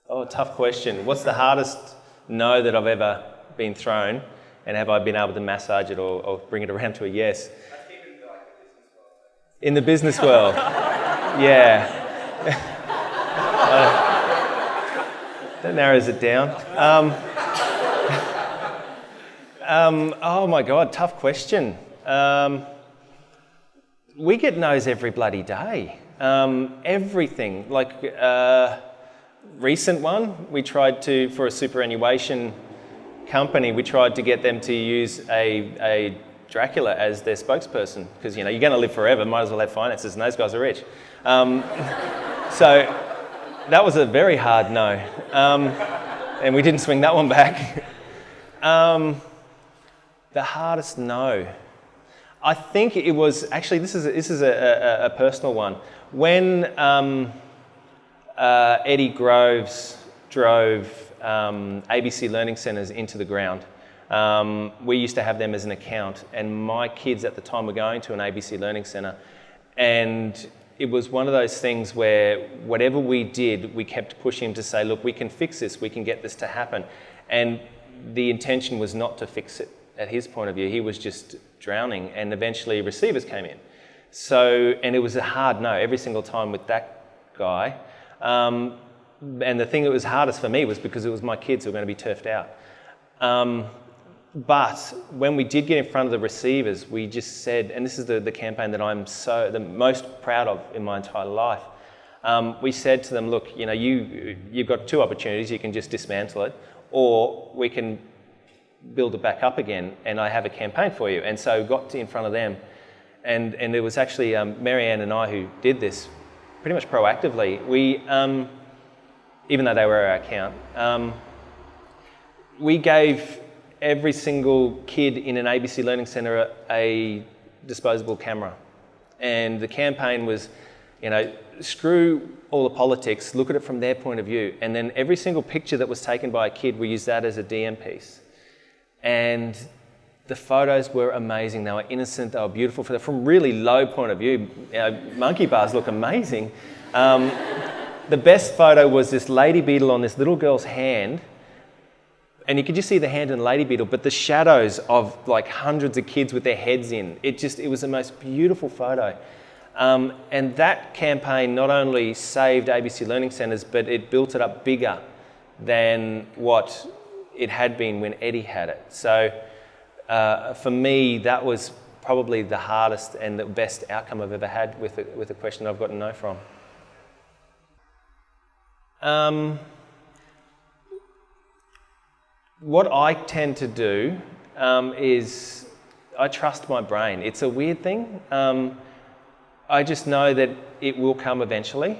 Oh, tough question. What's the hardest no that I've ever been thrown, and have I been able to massage it or bring it around to a yes? In the business world, yeah. That narrows it down. Oh my God, tough question. We get no's every bloody day. Everything, like recent one, we tried to, for a superannuation company, we tried to get them to use a Dracula as their spokesperson, because you're going to live forever, might as well have finances, and those guys are rich. So that was a very hard no, and we didn't swing that one back. The hardest no, I think it was actually, this is a personal one. When Eddie Groves drove ABC Learning Centres into the ground, we used to have them as an account, and my kids at the time were going to an ABC Learning Centre, and it was one of those things where whatever we did, we kept pushing him to say, look, we can fix this, we can get this to happen. And the intention was not to fix it at his point of view. He was just drowning, and eventually receivers came in. So, and it was a hard no every single time with that guy. And the thing that was hardest for me was because it was my kids who were going to be turfed out. But when we did get in front of the receivers, we just said, and this is the campaign that I'm the most proud of in my entire life. We said to them, look, you've got two opportunities. You can just dismantle it, or we can build it back up again, and I have a campaign for you. And so got in front of them, and it was actually Marianne and I who did this pretty much proactively. We, even though they were our account, we gave every single kid in an ABC Learning Centre a disposable camera. And the campaign was, screw all the politics, look at it from their point of view. And then every single picture that was taken by a kid, we used that as a DM piece. And the photos were amazing. They were innocent, they were beautiful. From really low point of view, monkey bars look amazing. The best photo was this lady beetle on this little girl's hand, and you could just see the hand and the lady beetle, but the shadows of like hundreds of kids with their heads in. It was the most beautiful photo. And that campaign not only saved ABC Learning Centres, but it built it up bigger than what it had been when Eddie had it. So for me, that was probably the hardest and the best outcome I've ever had with a question I've gotten no from. What I tend to do is I trust my brain. It's a weird thing. I just know that it will come eventually.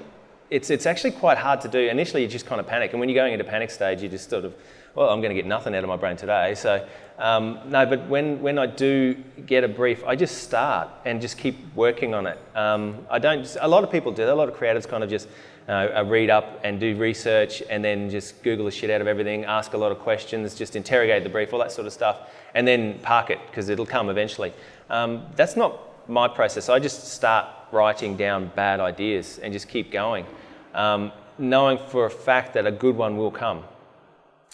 It's actually quite hard to do. Initially, you just kind of panic. And when you're going into panic stage, you just sort of, well, I'm going to get nothing out of my brain today. So, no, but when I do get a brief, I just start and just keep working on it. A lot of people do that. A lot of creatives kind of just read up and do research and then just Google the shit out of everything, ask a lot of questions, just interrogate the brief, all that sort of stuff, and then park it because it'll come eventually. That's not my process. I just start writing down bad ideas and just keep going, knowing for a fact that a good one will come.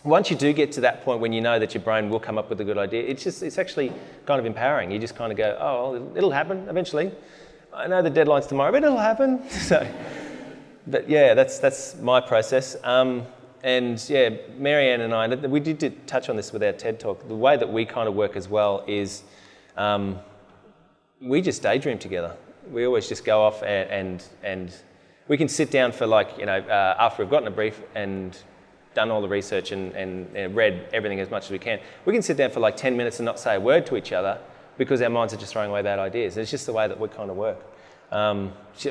Once you do get to that point when you know that your brain will come up with a good idea, it's actually kind of empowering. You just kind of go, oh, well, it'll happen eventually. I know the deadline's tomorrow, but it'll happen. So, but yeah, that's my process. And yeah, Marianne and I, we did touch on this with our TED Talk. The way that we kind of work as well is we just daydream together. We always just go off and we can sit down for after we've gotten a brief and done all the research and read everything as much as we can. We can sit down for 10 minutes and not say a word to each other because our minds are just throwing away bad ideas. It's just the way that we kind of work.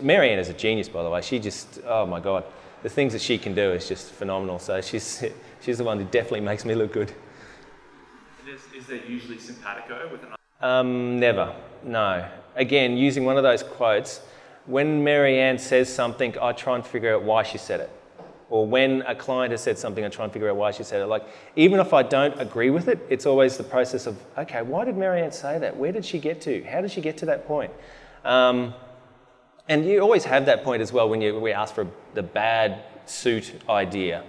Marianne is a genius, by the way. She just, oh my God, the things that she can do is just phenomenal. So she's the one who definitely makes me look good. Is there usually simpatico with another? Never, no. Again, using one of those quotes, when Marianne says something, I try and figure out why she said it. Or when a client has said something, I try and figure out why she said it. Even if I don't agree with it, it's always the process of, okay, why did Marianne say that? Where did she get to? How did she get to that point? And you always have that point as well when we ask for the bad suit idea.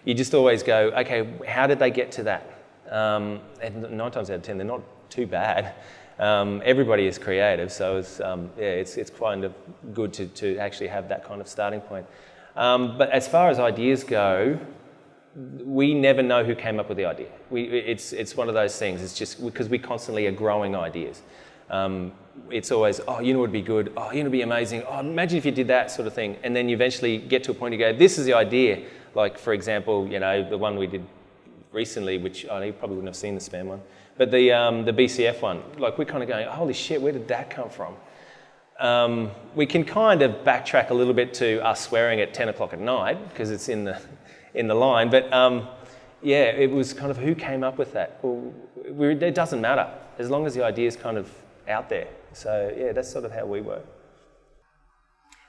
You just always go, okay, how did they get to that? And 9 times out of 10, they're not too bad. Everybody is creative, so it's kind of good to actually have that kind of starting point. But as far as ideas go, we never know who came up with the idea. It's one of those things. It's just because we constantly are growing ideas. It's always, oh, you know what would be good? Oh, you know what would be amazing? Oh, imagine if you did that sort of thing. And then you eventually get to a point you go, this is the idea. Like, for example, the one we did recently, which you probably wouldn't have seen the spam one, but the BCF one, like we're kind of going, holy shit, where did that come from? We can kind of backtrack a little bit to us swearing at 10 o'clock at night because it's in the line, but it was kind of who came up with that? Well, it doesn't matter as long as the idea is kind of out there. So yeah, that's sort of how we work.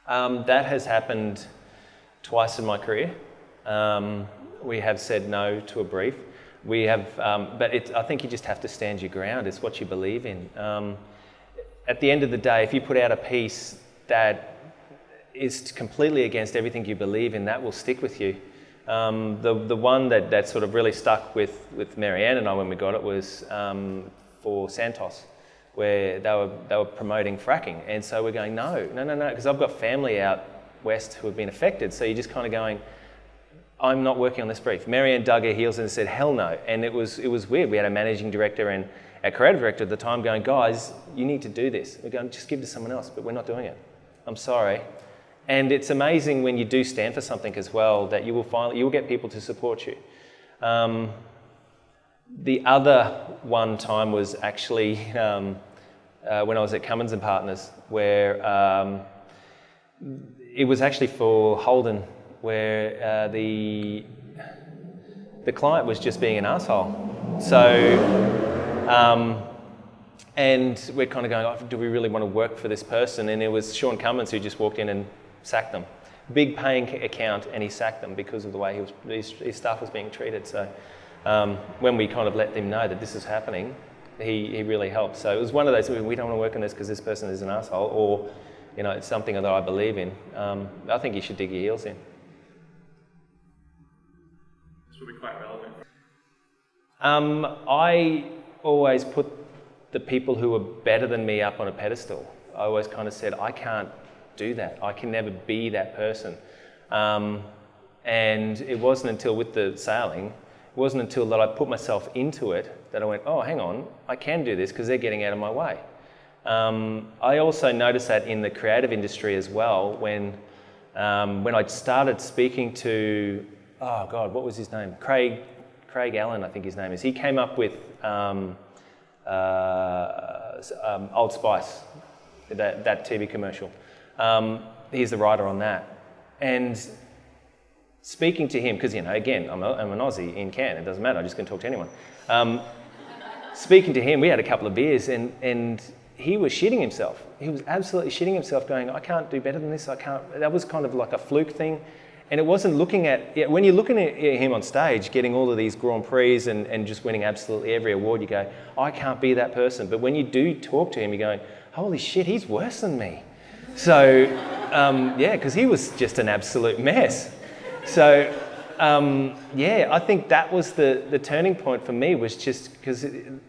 That has happened twice in my career. We have said no to a brief. We have, I think you just have to stand your ground. It's what you believe in. At the end of the day, if you put out a piece that is completely against everything you believe in, that will stick with you. The one that sort of really stuck with Marianne and I when we got it was for Santos, where they were promoting fracking, and so we're going no, because I've got family out west who have been affected. So you're just kind of going, I'm not working on this brief. Marianne dug her heels in and said, hell no. And it was weird. We had a managing director and a creative director at the time going, guys, you need to do this. We're going, just give it to someone else, but we're not doing it. I'm sorry. And it's amazing when you do stand for something as well that you will get people to support you. The other one time was actually when I was at Cummins and Partners, where it was actually for Holden, where the client was just being an asshole. So, and we're kind of going, oh, do we really want to work for this person? And it was Sean Cummins who just walked in and sacked them. Big paying account, and he sacked them because of the way his staff was being treated. So when we kind of let them know that this is happening, he really helped. So it was one of those, we don't want to work on this because this person is an asshole, or it's something that I believe in. I think you should dig your heels in. This will be quite relevant. I always put the people who are better than me up on a pedestal. I always kind of said, I can't do that. I can never be that person. And it wasn't until with the sailing, it wasn't until that I put myself into it that I went, oh, hang on, I can do this because they're getting out of my way. I also noticed that in the creative industry as well, when I started speaking to, oh God, what was his name? Craig Allen, I think his name is. He came up with Old Spice, that TV commercial. He's the writer on that. And speaking to him, because, again, I'm an Aussie in Cannes, it doesn't matter, I'm just going to talk to anyone. Speaking to him, we had a couple of beers, and he was shitting himself. He was absolutely shitting himself, going, I can't do better than this, I can't. That was kind of like a fluke thing. And it wasn't looking at, when you're looking at him on stage, getting all of these Grand Prix and just winning absolutely every award, you go, I can't be that person. But when you do talk to him, you're going, holy shit, he's worse than me. So, because he was just an absolute mess. So, I think that was the turning point for me, was just because, and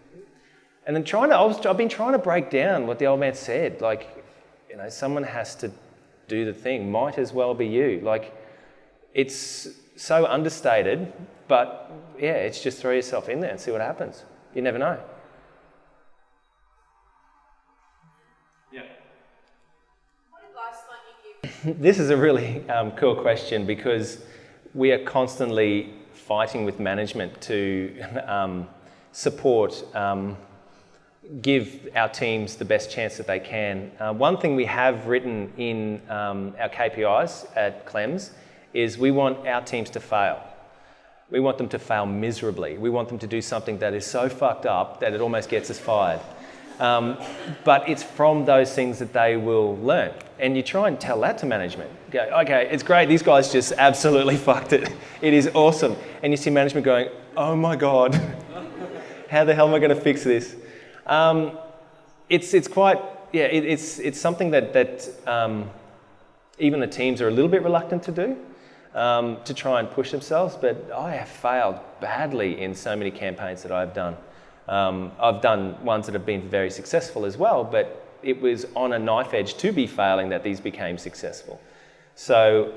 then I've been trying to break down what the old man said. Like, someone has to do the thing. Might as well be you. Like, it's so understated, but it's just throw yourself in there and see what happens. You never know. Yeah. What advice might you give? This is a really cool question, because we are constantly fighting with management to support, give our teams the best chance that they can. One thing we have written in our KPIs at Clems is we want our teams to fail. We want them to fail miserably. We want them to do something that is so fucked up that it almost gets us fired. But it's from those things that they will learn. And you try and tell that to management. Go, okay, it's great, these guys just absolutely fucked it. It is awesome. And you see management going, oh my God, how the hell am I going to fix this? It's quite, it's something that even the teams are a little bit reluctant to do, to try and push themselves. But I have failed badly in so many campaigns that I've done. I've done ones that have been very successful as well, but it was on a knife edge to be failing that these became successful. So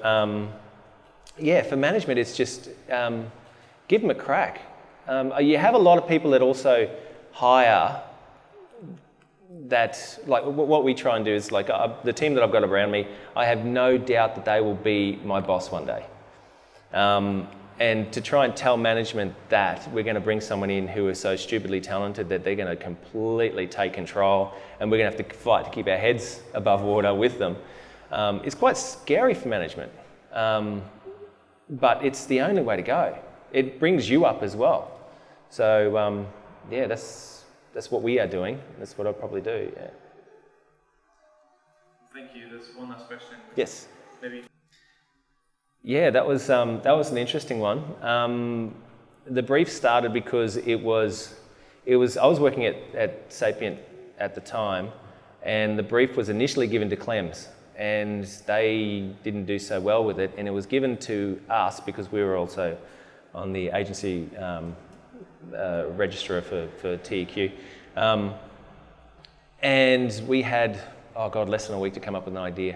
yeah, for management, it's just give them a crack. You have a lot of people that also hire that, like what we try and do is like the team that I've got around me, I have no doubt that they will be my boss one day. And to try and tell management that we're going to bring someone in who is so stupidly talented that they're going to completely take control and we're going to have to fight to keep our heads above water with them, is quite scary for management. But it's the only way to go. It brings you up as well. So yeah, that's what we are doing. That's what I'll probably do. Yeah. Thank you. There's one last question. Yes. Maybe. Yeah, that was an interesting one. The brief started because I was working at Sapient at the time, and the brief was initially given to Clems, and they didn't do so well with it, and it was given to us because we were also on the agency registrar for TEQ, and we had less than a week to come up with an idea.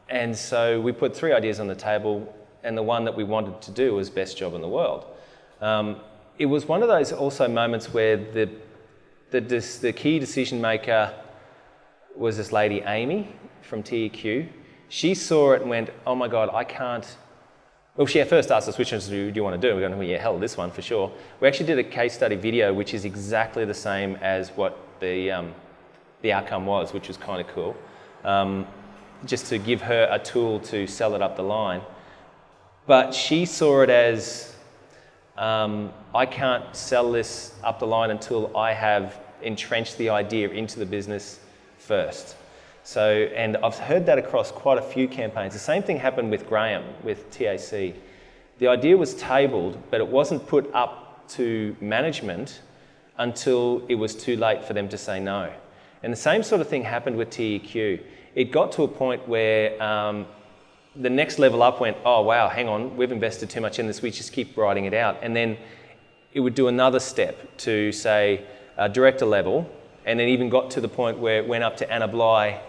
And so we put 3 ideas on the table, and the one that we wanted to do was best job in the world. It was one of those also moments where the key decision maker was this lady, Amy, from TEQ. She saw it and went, oh my God, I can't. Well, she at first asked us, which ones do you want to do? We're going, well, yeah, hell, this one for sure. We actually did a case study video, which is exactly the same as what the outcome was, which was kind of cool. Just to give her a tool to sell it up the line. But she saw it as, I can't sell this up the line until I have entrenched the idea into the business first. So, and I've heard that across quite a few campaigns. The same thing happened with Graham, with TAC. The idea was tabled, but it wasn't put up to management until it was too late for them to say no. And the same sort of thing happened with TEQ. It got to a point where the next level up went, oh wow, hang on, we've invested too much in this, we just keep writing it out. And then it would do another step to say director level, and then even got to the point where it went up to Anna Bly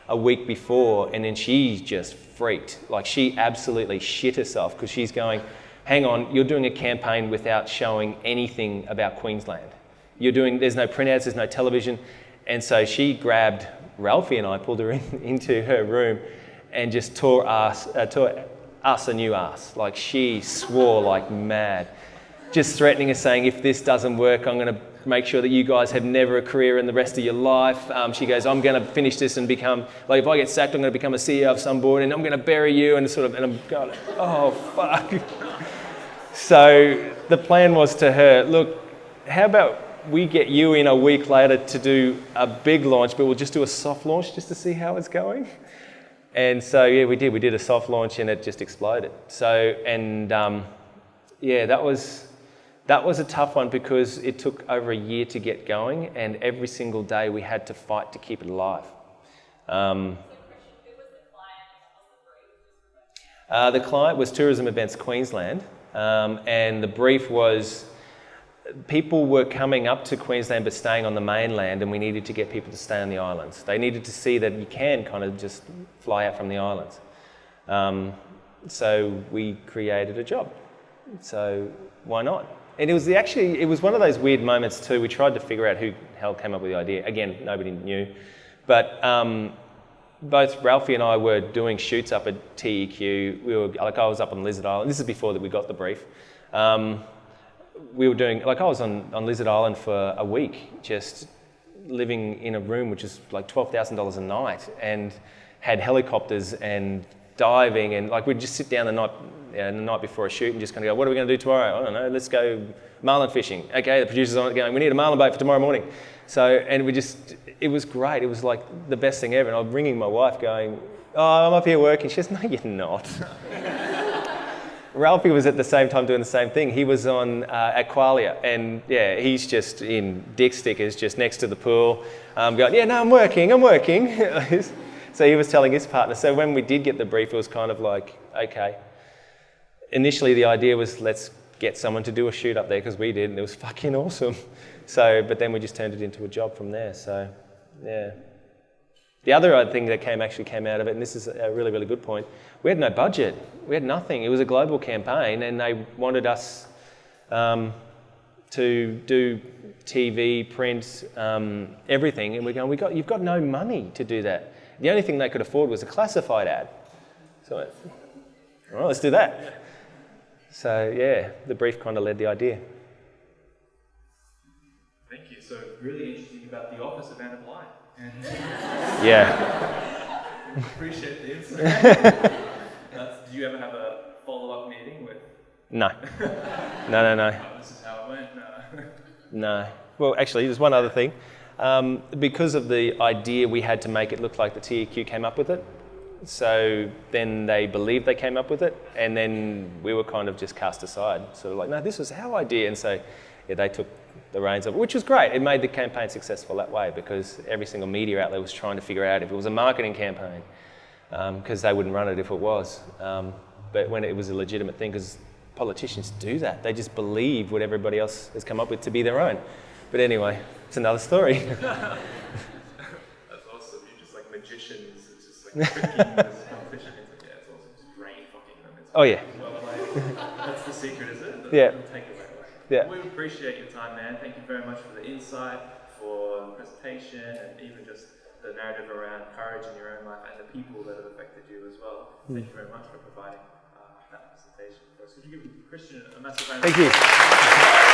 a week before, and then she just freaked. Like she absolutely shit herself because she's going, hang on, you're doing a campaign without showing anything about Queensland. There's no print ads, there's no television. And so she grabbed Ralphie and I, pulled her into her room and just tore us a new ass. Like she swore like mad, just threatening us, saying, if this doesn't work, I'm going to make sure that you guys have never a career in the rest of your life. She goes, I'm going to finish this and become, like if I get sacked, I'm going to become a CEO of some board and I'm going to bury you, and I'm going, oh fuck. So the plan was to her, look, how about we get you in a week later to do a big launch, but we'll just do a soft launch just to see how it's going. And so, yeah, we did a soft launch and it just exploded. So, and yeah, that was a tough one because it took over a year to get going, and every single day we had to fight to keep it alive. The client was Tourism Events Queensland, and the brief was, people were coming up to Queensland but staying on the mainland, and we needed to get people to stay on the islands. They needed to see that you can kind of just fly out from the islands. So we created a job. So why not? And it was one of those weird moments too. We tried to figure out who the hell came up with the idea. Again, nobody knew. But both Ralphie and I were doing shoots up at TEQ. I was up on Lizard Island. This is before that we got the brief. We were doing, I was on Lizard Island for a week, just living in a room which is like $12,000 a night, and had helicopters and diving, and we'd just sit down the night before a shoot and just kind of go, what are we going to do tomorrow? I don't know, let's go marlin fishing. Okay, the producer's on it going, we need a marlin bait for tomorrow morning. So, and it was great. It was like the best thing ever. And I'm ringing my wife going, oh, I'm up here working. She says, no, you're not. Ralphie was at the same time doing the same thing. He was on at Qualia, and yeah, he's just in dick stickers just next to the pool, going, yeah, no, I'm working. So he was telling his partner. So when we did get the brief, it was kind of like, okay. Initially, the idea was let's get someone to do a shoot up there because we did, and it was fucking awesome. So, but then we just turned it into a job from there. So, yeah. The other thing that came out of it, and this is a really, really good point, we had no budget. We had nothing. It was a global campaign, and they wanted us to do TV, print, everything, and we're going, you've got no money to do that. The only thing they could afford was a classified ad. So, all right, let's do that. So, yeah, the brief kind of led the idea. Thank you. So, really interesting about the office of Anna Blind. And yeah. Appreciate the insight. Do you ever have a follow-up meeting with? No. This is how it went. No. Well, actually, there's one other thing. Because of the idea we had to make it look like the TEQ came up with it, so then they believed they came up with it, and then we were kind of just cast aside. So like, no, this was our idea, and so yeah, they took the reins of it, which was great. It made the campaign successful that way because every single media outlet was trying to figure out if it was a marketing campaign, because they wouldn't run it if it was. But when it was a legitimate thing, because politicians do that, they just believe what everybody else has come up with to be their own. But anyway, it's another story. That's awesome. You're just like magicians. It's just like tricking this competition. Yeah, it's awesome. Just brain fucking them. It's Oh, yeah. Well played. That's the secret, is it? Yeah. Take away. Yeah. We appreciate your time, man. Thank you very much for the insight, for the presentation, and even just the narrative around courage in your own life and the people that have affected you as well. Thank you very much for providing that presentation for us. Could you give Christian a massive round of applause? Thank you.